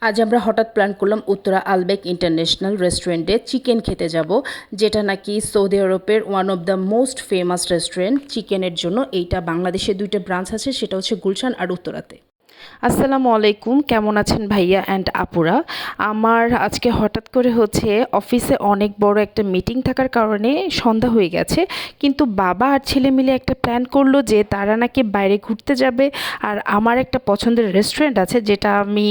আজ আমরা হঠাৎ প্ল্যান করলাম উত্তরা আলবেক ইন্টারন্যাশনাল রেস্টুরেন্টে চিকেন খেতে যাব, যেটা নাকি সৌদি আরবের one of the most famous restaurant চিকেনের জন্য। এইটা বাংলাদেশে দুইটা ব্রাঞ্চ আছে, সেটা হচ্ছে গুলশান আর উত্তরাতে। আসসালামু আলাইকুম, কেমন আছেন ভাইয়া অ্যান্ড আপুরা? আমার আজকে হঠাৎ করে হচ্ছে অফিসে অনেক বড় একটা মিটিং থাকার কারণে সন্ধ্যা হয়ে গেছে, কিন্তু বাবা আর ছেলে মিলে একটা প্ল্যান করলো যে তারা নাকি বাইরে ঘুরতে যাবে। আর আমার একটা পছন্দের রেস্টুরেন্ট আছে যেটা আমি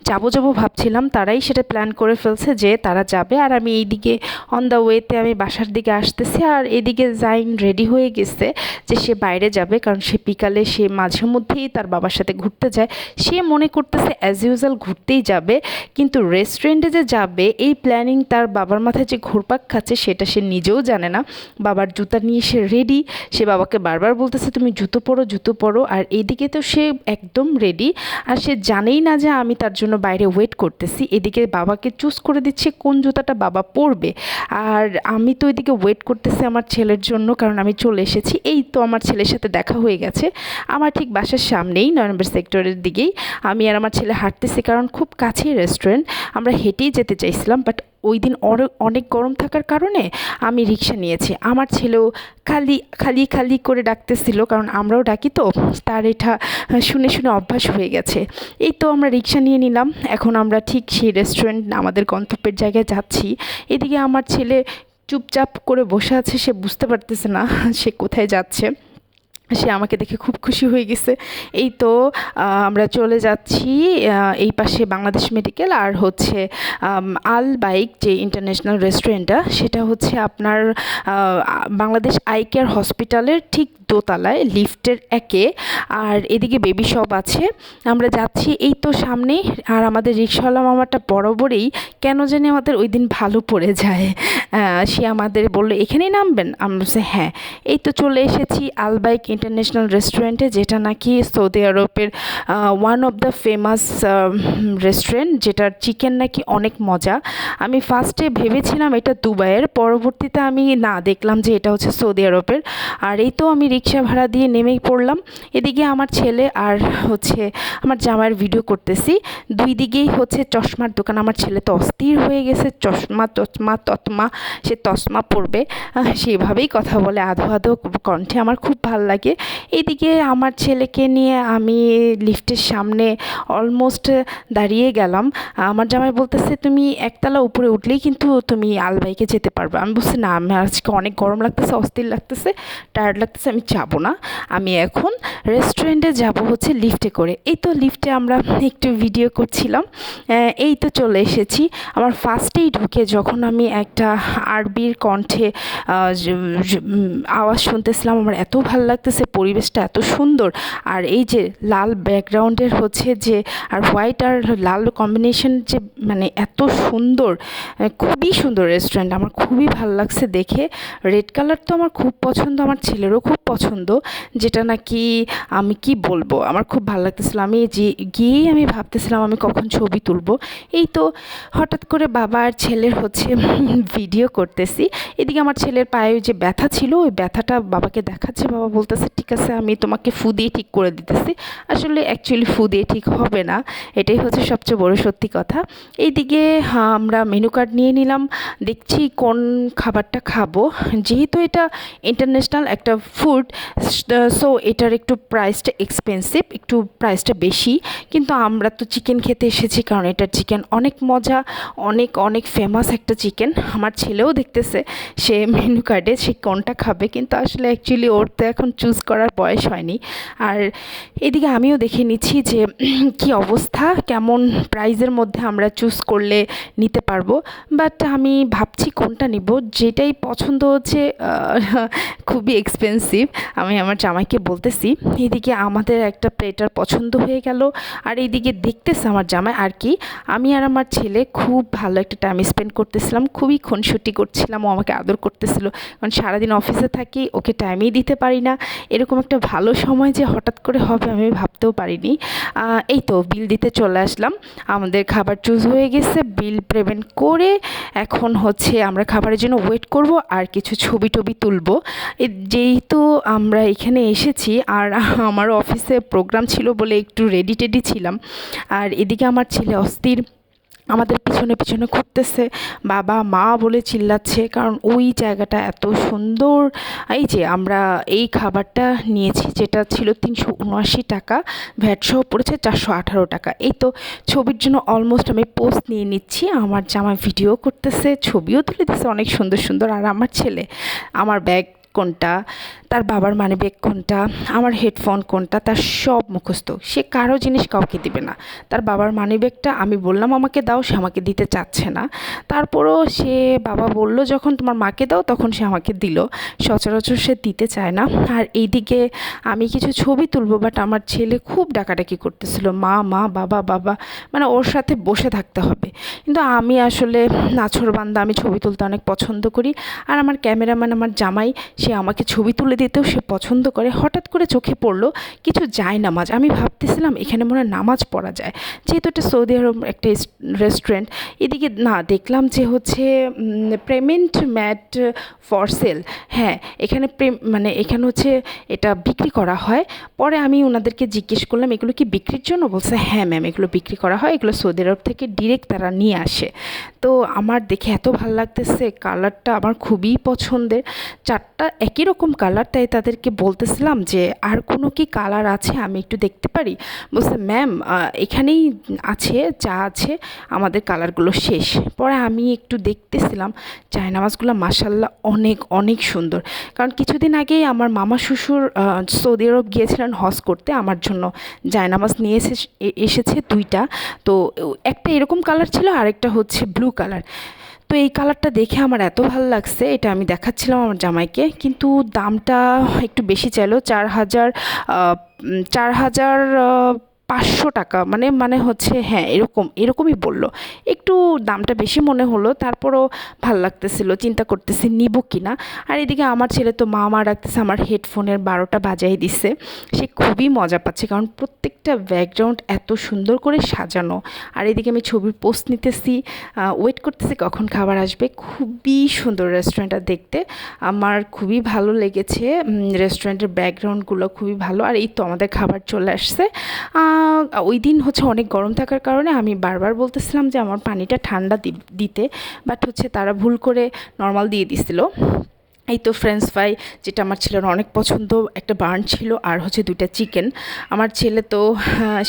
যাবো ভাবছিলাম, তারাই সেটা প্ল্যান করে ফেলছে যে তারা যাবে। আর আমি এইদিকে অন দ্য ওয়েতে আমি বাসার দিকে আসতেছি, আর এদিকে জাইন রেডি হয়ে গেছে যে সে বাইরে যাবে, কারণ সে বিকালে সে মাঝে মধ্যেই তার বাবার সাথে ঘুরতে যায়। সে মনে করতেছে অ্যাজ ইউজুয়াল ঘুরতেই যাবে, কিন্তু রেস্টুরেন্টে যে যাবে এই প্ল্যানিং তার বাবার মাথায় যে ঘুরপাক খাচ্ছে সেটা সে নিজেও জানে না। বাবার জুতা নিয়ে সে রেডি, সে বাবাকে বারবার বলতেছে তুমি জুতো পরো, আর এইদিকে তো সে একদম রেডি। আর সে জানেই না যে আমি তার জন্য বাইরে ওয়েট করতেছি। এদিকে বাবাকে চুজ করে দিচ্ছে কোন জুতাটা বাবা পরবে, আর আমি তো এদিকে ওয়েট করতেছি আমার ছেলের জন্য, কারণ আমি চলে এসেছি। এই তো আমার ছেলের সাথে দেখা হয়ে গেছে আমার ঠিক বাসার সামনেই, 9 নম্বর সেক্টরের দিকেই। আমি আর আমার ছেলে হাঁটতেছি, কারণ খুব কাছেই রেস্টুরেন্ট, আমরা হেঁটেই যেতে চাইছিলাম, বাট ওই দিন অনেক গরম থাকার কারণে আমি রিক্সা নিয়েছি। আমার ছেলেও খালি খালি খালি করে ডাকতেছিল, কারণ আমরাও ডাকি তো, তার এটা শুনে শুনে অভ্যাস হয়ে গেছে। এই তো আমরা রিক্সা নিয়ে নিলাম, এখন আমরা ঠিক সেই রেস্টুরেন্ট আমাদের গন্তব্যের জায়গায় যাচ্ছি। এদিকে আমার ছেলে চুপচাপ করে বসে আছে, সে বুঝতে পারতেছে না সে কোথায় যাচ্ছে। সে আমাকে দেখে খুব খুশি হয়ে গেছে। এই তো আমরা চলে যাচ্ছি এই পাশে বাংলাদেশ মেডিকেল, আর হচ্ছে আল বাইক যে ইন্টারন্যাশনাল রেস্টুরেন্টটা, সেটা হচ্ছে আপনার বাংলাদেশ আই কেয়ার হসপিটালের ঠিক দোতলায় লিফটের একে। আর এদিকে বেবি শপ আছে। আমরা যাচ্ছি এই তো সামনেই, আর আমাদের রিক্সাওয়ালা মামাটা বরাবরই কেন জানি আমাদের ওই দিন ভালো পড়ে যায়। সে আমাদের বললো এখানেই নামবেন, আমরা বলছি হ্যাঁ। এই তো চলে এসেছি আলবাইক ইন্টারন্যাশনাল রেস্টুরেন্টে, যেটা নাকি সৌদি আরবের one of the famous restaurant, যেটার চিকেন নাকি অনেক মজা। আমি ফার্স্টে ভেবেছিলাম এটা দুবাইয়ের, পরবর্তীতে আমি না দেখলাম যে এটা হচ্ছে সৌদি আরবের। আর এই তো আমি রিক্সা ভাড়া দিয়ে নেমেই পড়লাম। এদিকে আমার ছেলে আর হচ্ছে আমার জামাইয়ের ভিডিও করতেছি, দুই দিকেই হচ্ছে চশমার দোকান। আমার ছেলে তো অস্থির হয়ে গেছে, চশমা তসমা, সে তসমা পরবে, সেভাবেই কথা বলে আধো আধো কণ্ঠে, আমার খুব ভাল লাগে। এদিকে আমার ছেলেকে নিয়ে আমি লিফটের সামনে অলমোস্ট দাঁড়িয়ে গেলাম। আমার জামাই বলতেছে তুমি একতলা উপরে উঠলেই কিন্তু তুমি আলবাইকে যেতে পারবে। আমি বলছি না, আমি আজকে অনেক গরম লাগতেছে, অস্থির লাগতেছে, টায়ার্ড লাগতেছে, আমি যাবো না। আমি এখন রেস্টুরেন্টে যাব হচ্ছে লিফটে করে। এই তো লিফটে আমরা একটু ভিডিও করছিলাম। এই তো চলে এসেছি। আমার ফার্স্টেই ঢুকে যখন আমি একটা আরবির কণ্ঠে আওয়াজ শুনতেছিলাম, আমার এত ভালো লাগতেছে, পরিবেশটা এত সুন্দর। আর এই যে লাল ব্যাকগ্রাউন্ডের হচ্ছে যে আর হোয়াইট আর লাল কম্বিনেশন, যে মানে এত সুন্দর, খুবই সুন্দর রেস্টুরেন্ট, আমার খুবই ভালো লাগছে দেখে। রেড কালার তো আমার খুব পছন্দ, আমার ছেলেরও খুব পছন্দ, যেটা নাকি আমি কি বলবো, আমার খুব ভালো লাগতেছিল। আমি গিয়েই আমি ভাবতেছিলাম আমি কখন ছবি তুলবো। এই তো হঠাৎ করে বাবা আর ছেলের হচ্ছে ভিডিও করতেছি। এদিকে আমার ছেলের পায়ে যে ব্যথা ছিল, ওই ব্যথাটা বাবাকে দেখাচ্ছে। বাবা বলতেছে ঠিক আছে, আমি তোমাকে ফু দিয়ে ঠিক করে দিতেছি। আসলে অ্যাকচুয়ালি ফু দিয়ে ঠিক হবে না, এটাই হচ্ছে সবচেয়ে বড় সত্যি কথা। এইদিকে আমরা মেনু কার্ড নিয়ে নিলাম, দেখছি কোন খাবারটা খাবো। যেহেতু এটা ইন্টারন্যাশনাল একটা ফুড, সো এটার একটু প্রাইসটা এক্সপেন্সিভ, একটু প্রাইসটা বেশি, কিন্তু আমরা তো চিকেন খেতে এসেছি, কারণ এটার চিকেন অনেক মজা, অনেক অনেক ফেমাস একটা চিকেন। আমার ছেলেও দেখতেছে সে মেনু কার্ডে সে কোনটা খাবে, কিন্তু আসলে অ্যাকচুয়ালি ওর তো এখন চুজ করার বয়স হয়নি। আর এদিকে আমিও দেখে নিচ্ছি যে কি অবস্থা, কেমন প্রাইজের মধ্যে আমরা চুজ করলে নিতে পারবো। বাট আমি ভাবছি কোনটা নিব, যেটাই পছন্দ হচ্ছে খুবই এক্সপেন্সিভ। আমি আমার জামাইকে বলতেছি, এদিকে আমাদের একটা প্লেটার পছন্দ হয়ে গেল, আর এইদিকে দেখতেছে আমার জামাই আর কি। আমি আর আমার ছেলে খুব ভালো একটা টাইম স্পেন্ড করতেছিলাম, খুবই খুনসুটি করছিলাম, ও আমাকে আদর করতেছিল, কারণ সারাদিন অফিসে থাকি, ওকে টাইমই দিতে পারি না। এরকম একটা ভালো সময় যে হঠাৎ করে হবে আমি ভাবতেও পারিনি। এই তো বিল দিতে চলে আসলাম, আমাদের খাবার চুজ হয়ে গেছে, বিল পেমেন্ট করে এখন হচ্ছে আমরা খাবারের জন্য ওয়েট করব আর কিছু ছবি টবি তুলব। যেহেতু আমরা এখানে এসেছি আর আমার অফিসে প্রোগ্রাম ছিল বলে একটু রেডি টেডি ছিলাম, আর এদিকে আমার ছেলে অস্থির আমাদের পিছনে পিছনে ঘুরতেছে, বাবা মা বলে চিল্লাচ্ছে, কারণ ওই জায়গাটা এত সুন্দর। এই যে আমরা এই খাবারটা নিয়েছি যেটা ছিল 379 টাকা, ভ্যাট সহ পড়েছে 418 টাকা। এই তো ছবির জন্য অলমোস্ট আমি পোস্ট নিয়ে নিচ্ছি, আমার জামাই ভিডিও করতেছে, ছবিও তুলে দিচ্ছে অনেক সুন্দর সুন্দর। আর আমার ছেলে আমার ব্যাগ কোনটা, তার বাবার মানিব্যাগ কোনটা, আমার হেডফোন কোনটা, তার সব মুখস্থ। সে কারো জিনিস কাউকে দিবে না। তার বাবার মানিব্যাগটা আমি বললাম আমাকে দাও, সে আমাকে দিতে চাচ্ছে না। তারপরও সে বাবা বলল যখন তোমার মাকে দাও, তখন সে আমাকে দিল। সচরাচর সে দিতে চায় না। আর এইদিকে আমি কিছু ছবি তুলবো, বাট আমার ছেলে খুব ডাকাডাকি করতেছিল, মা মা বাবা বাবা, মানে ওর সাথে বসে থাকতে হবে। কিন্তু আমি আসলে নাছোড়বান্দা, আমি ছবি তুলতে অনেক পছন্দ করি। আর আমার ক্যামেরাম্যান আমার জামাই, সে আমাকে ছবি তুলে দিতেও সে পছন্দ করে। হঠাৎ করে চোখে পড়লো কিছু যায় নামাজ, আমি ভাবতেছিলাম এখানে মনে হয় নামাজ পড়া যায়, যেহেতু এটা সৌদি আরব একটা রেস্টুরেন্ট। এদিকে না দেখলাম যে হচ্ছে পেমেন্ট ম্যাট ফর সেল। হ্যাঁ, এখানে মানে এখানে হচ্ছে এটা বিক্রি করা হয়। পরে আমি ওনাদেরকে জিজ্ঞেস করলাম এগুলো কি বিক্রির জন্য? বলছে হ্যাঁ ম্যাম, এগুলো বিক্রি করা হয়, এগুলো সৌদি আরব থেকে ডিরেক্ট তারা নিয়ে আসে। তো আমার দেখে এত ভালো লাগতেছে, কালারটা আমার খুবই পছন্দের, চারটা একই রকম কালার। তাই তাদেরকে বলতেছিলাম যে আর কোনো কি কালার আছে, আমি একটু দেখতে পারি? বলছে ম্যাম এখানেই আছে, যা আছে আমাদের কালারগুলো শেষ। পরে আমি একটু দেখতেছিলাম জায়নামাজগুলো মাশাল্লাহ অনেক অনেক সুন্দর। কারণ কিছুদিন আগেই আমার মামা শ্বশুর সৌদি আরব গিয়েছিলেন হজ করতে, আমার জন্য জায়নামাজ নিয়ে এসেছে দুইটা। তো একটা এরকম কালার ছিল, আরেকটা হচ্ছে ব্লু কালার। তো এই কালারটা দেখে আমার এত ভালো লাগছে, এটা আমি দেখাচ্ছিলাম আমার জামাইকে। কিন্তু দামটা একটু বেশি চাইলো, 4,000 4,500 টাকা, মানে মানে হচ্ছে হ্যাঁ এরকমই বললো। একটু দামটা বেশি মনে হলো, তারপরও ভাল লাগতেছিল, চিন্তা করতেছি নিব কি না। আর এদিকে আমার ছেলে তো মা ডাকতেছে, আমার হেডফোনের 12টা বাজাই দিছে। সে খুবই মজা পাচ্ছে, কারণ প্রত্যেকটা ব্যাকগ্রাউন্ড এত সুন্দর করে সাজানো। আর এদিকে আমি ছবির পোস্ট নিতেছি, ওয়েট করতেছি কখন খাবার আসবে। খুবই সুন্দর রেস্টুরেন্টটা দেখতে, আমার খুবই ভালো লেগেছে। রেস্টুরেন্টের ব্যাকগ্রাউন্ডগুলো খুবই ভালো। আর এই তো আমাদের খাবার চলে আসছে। ওই দিন হচ্ছে অনেক গরম থাকার কারণে আমি বারবার বলতেছিলাম যে আমার পানিটা ঠান্ডা দিতে, বাট হচ্ছে তারা ভুল করে নর্মাল দিয়ে দিছিল। এই তো ফ্রেঞ্চ ফ্রাই, যেটা আমার ছেলের অনেক পছন্দ, একটা বার্ন ছিল, আর হচ্ছে 2টা চিকেন। আমার ছেলে তো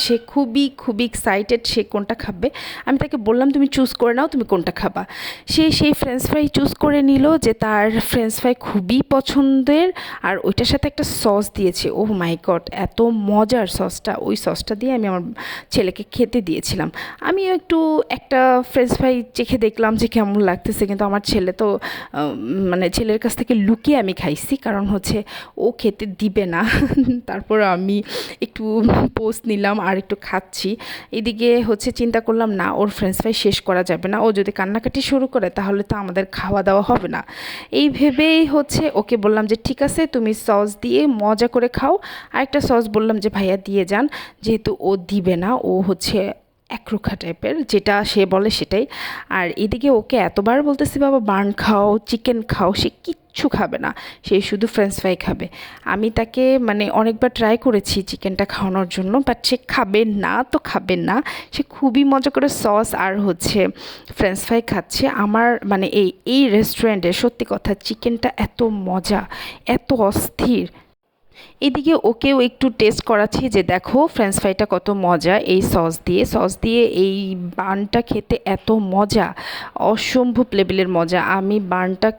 সে খুবই খুবই এক্সাইটেড, সে কোনটা খাবে। আমি তাকে বললাম তুমি চুজ করে নাও, তুমি কোনটা খাবা। সে সেই ফ্রেঞ্চ ফ্রাই চুজ করে নিল, যে তার ফ্রেঞ্চ ফ্রাই খুবই পছন্দের। আর ওইটার সাথে একটা সস দিয়েছে, ওহ মাই গড এত মজার সসটা। ওই সসটা দিয়ে আমি আমার ছেলেকে খেতে দিয়েছিলাম। আমিও একটু একটা ফ্রেঞ্চ ফ্রাই চেখে দেখলাম যে কেমন লাগতেছে, কিন্তু আমার ছেলে তো মানে ছেলের কাছ থেকে লুকিয়ে আমি খাইছি, কারণ হচ্ছে ও খেতে দিবে না। তারপর আমি একটু পোস্ট নিলাম আর একটু খাচ্ছি। এদিকে হচ্ছে চিন্তা করলাম না, ওর ফ্রেঞ্চ ফ্রাই শেষ করা যাবে না, ও যদি কান্নাকাটি শুরু করে তাহলে তো আমাদের খাওয়া দাওয়া হবে না। এই ভেবেই হচ্ছে ওকে বললাম যে ঠিক আছে তুমি সস দিয়ে মজা করে খাও। আরেকটা সস বললাম যে ভাইয়া দিয়ে যান, যেহেতু ও দিবে না, ও হচ্ছে একরোখা টাইপের, যেটা সে বলে সেটাই। আর এদিকে ওকে এতবার বলতেছি বাবা বার্ন খাও, চিকেন খাও, সে কিচ্ছু খাবে না, সে শুধু ফ্রেঞ্চ ফ্রাই খাবে। আমি তাকে মানে অনেকবার ট্রাই করেছি চিকেনটা খাওয়ানোর জন্য, বাট সে খাবে না তো খাবে না। সে খুবই মজা করে সস আর হচ্ছে ফ্রেঞ্চ ফ্রাই খাচ্ছে। আমার মানে এই রেস্টুরেন্টে সত্যি কথা চিকেনটা এত মজা, এত অস্থির। এদিকে ওকেও একটু টেস্ট করাচ্ছি যে দেখো ফ্রেঞ্চ ফ্রাইটা কত মজা, এই সস দিয়ে এই বানটা খেতে এত মজা, অসম্ভব লেভেলের মজা। আমি বানটা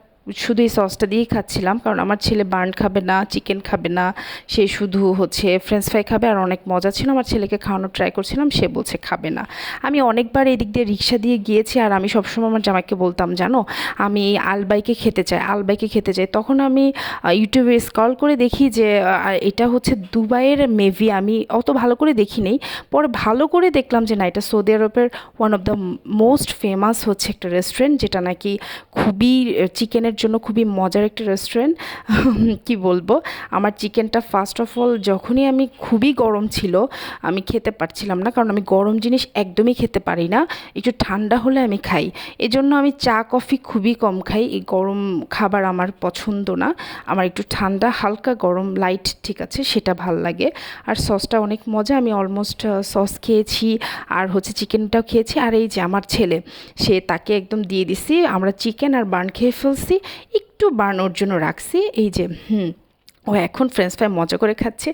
শুধু এই সসটা দিয়েই খাচ্ছিলাম, কারণ আমার ছেলে বার্ন খাবে না, চিকেন খাবে না, সে শুধু হচ্ছে ফ্রেঞ্চ ফ্রাই খাবে। আর অনেক মজা ছিল, আমার ছেলেকে খাওয়ানোর ট্রাই করছিলাম, সে বলছে খাবে না। আমি অনেকবার এদিক দিয়ে রিক্সা দিয়ে গিয়েছি, আর আমি সবসময় আমার জামাইকে বলতাম জানো আমি আলবাইকে খেতে চাই। তখন আমি ইউটিউবে স্ক্রল করে দেখি যে এটা হচ্ছে দুবাইয়ের মেভি, আমি অত ভালো করে দেখি নেই। পরে ভালো করে দেখলাম যে না, এটা সৌদি আরবের one of the most famous হচ্ছে একটা রেস্টুরেন্ট, যেটা নাকি খুবই চিকেনের জন্য খুবই মজার একটা রেস্টুরেন্ট। কি বলবো, আমার চিকেনটা ফার্স্ট অফ অল যখনই আমি খুবই গরম ছিল আমি খেতে পারছিলাম না, কারণ আমি গরম জিনিস একদমই খেতে পারি না, একটু ঠান্ডা হলে আমি খাই। এজন্য আমি চা কফি খুবই কম খাই, এই গরম খাবার আমার পছন্দ না। আমার একটু ঠান্ডা হালকা গরম লাইট ঠিক আছে, সেটা ভাল লাগে। আর সসটা অনেক মজা, আমি অলমোস্ট সস খেয়েছি আর হচ্ছে চিকেনটাও খেয়েছি। আর এই যে আমার ছেলে, সে তাকে একদম দিয়ে দিছি, আমরা চিকেন আর বার্ন খেয়ে ফেলছি, একটু বার্ন ওর জন্য রাখছি। এই যে ও এখন ফ্রেঞ্চ ফ্রাই মজা করে খাচ্ছে।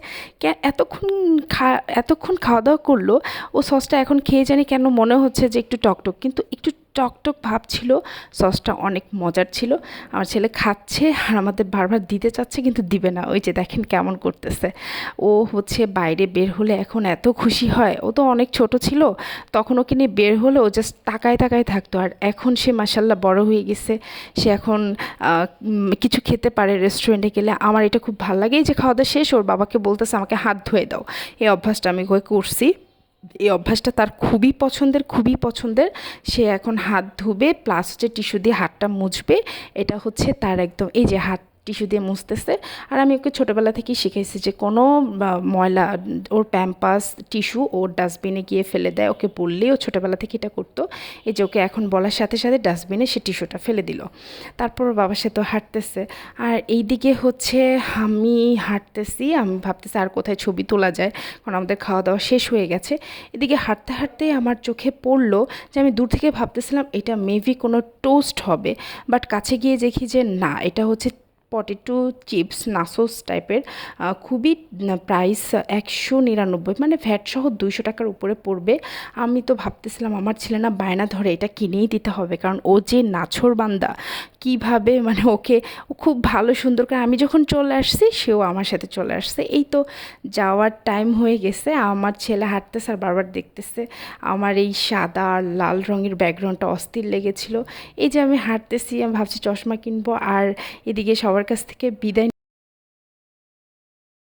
এতক্ষণ খাওয়া দাওয়া করলো, ও সসটা এখন খেয়ে জানি কেন মনে হচ্ছে যে একটু টকটক, কিন্তু একটু টকটক ভাব ছিল, সসটা অনেক মজার ছিল। আমার ছেলে খাচ্ছে আর আমাদের বারবার দিতে চাচ্ছে কিন্তু দিবে না, ওই যে দেখেন কেমন করতেছে। ও হচ্ছে বাইরে বের হলে এখন এত খুশি হয়, ও তো অনেক ছোট ছিল তখন ওকে নিয়ে বের হলে ও জাস্ট তাকায় তাকায় থাকতো, আর এখন সে মাসাল্লাহ বড় হয়ে গেছে, সে এখন কিছু খেতে পারে রেস্টুরেন্টে গেলে। আমার এটা খুব ভালো লাগে। এই যে খাওয়া দাওয়া শেষ, ওর বাবাকে বলতেছে আমাকে হাত ধুয়ে দাও, এই অভ্যাসটা আমি করছি। এই অভ্যাসটা তার খুবই পছন্দের, খুবই পছন্দের। সে এখন হাত ধুবে প্লাস হচ্ছে টিস্যু দিয়ে হাতটা মুছবে, এটা হচ্ছে তার একদম, এই যে হাত টিস্যু দিয়ে মুছতেছে। আর আমি ওকে ছোটোবেলা থেকেই শিখাইছি যে কোনো ময়লা, ওর প্যাম্পাস টিস্যু ওর ডাস্টবিনে গিয়ে ফেলে দেয়, ওকে বললেই ও ছোটোবেলা থেকে এটা করতো। এই যে ওকে এখন বলার সাথে সাথে ডাস্টবিনে সে টিস্যুটা ফেলে দিল। তারপর ওর বাবার সাথে হাঁটতেছে। আর এই দিকে হচ্ছে আমি হাঁটতেছি, আমি ভাবতেছি আর কোথায় ছবি তোলা যায়, কারণ আমাদের খাওয়া দাওয়া শেষ হয়ে গেছে। এদিকে হাঁটতে হাঁটতেই আমার চোখে পড়লো যে আমি দূর থেকে ভাবতেছিলাম এটা মেবি কোনো টোস্ট হবে, বাট কাছে গিয়ে দেখি যে না, এটা হচ্ছে পটেটো চিপস নাসোস টাইপের। খুবই প্রাইস 199, মানে ভ্যাট সহ 200 টাকার উপরে পড়বে। আমি তো ভাবতেছিলাম আমার ছেলে না বায়না ধরে এটা কিনেই দিতে হবে, কারণ ও যে নাছোড়বান্দা, কীভাবে মানে ওকে, ও খুব ভালো সুন্দর করে, আমি যখন চলে আসছি সেও আমার সাথে চলে আসছে। এই তো যাওয়ার টাইম হয়ে গেছে, আমার ছেলে হাঁটতেছে আর বারবার দেখতেছে আমার এই সাদা আর লাল রঙের ব্যাকগ্রাউন্ডটা অস্থির লেগেছিল। এই যে আমি হাঁটতেছি, আমি ভাবছি চশমা কিনবো, আর এদিকে সবার কাছ থেকে বিদায়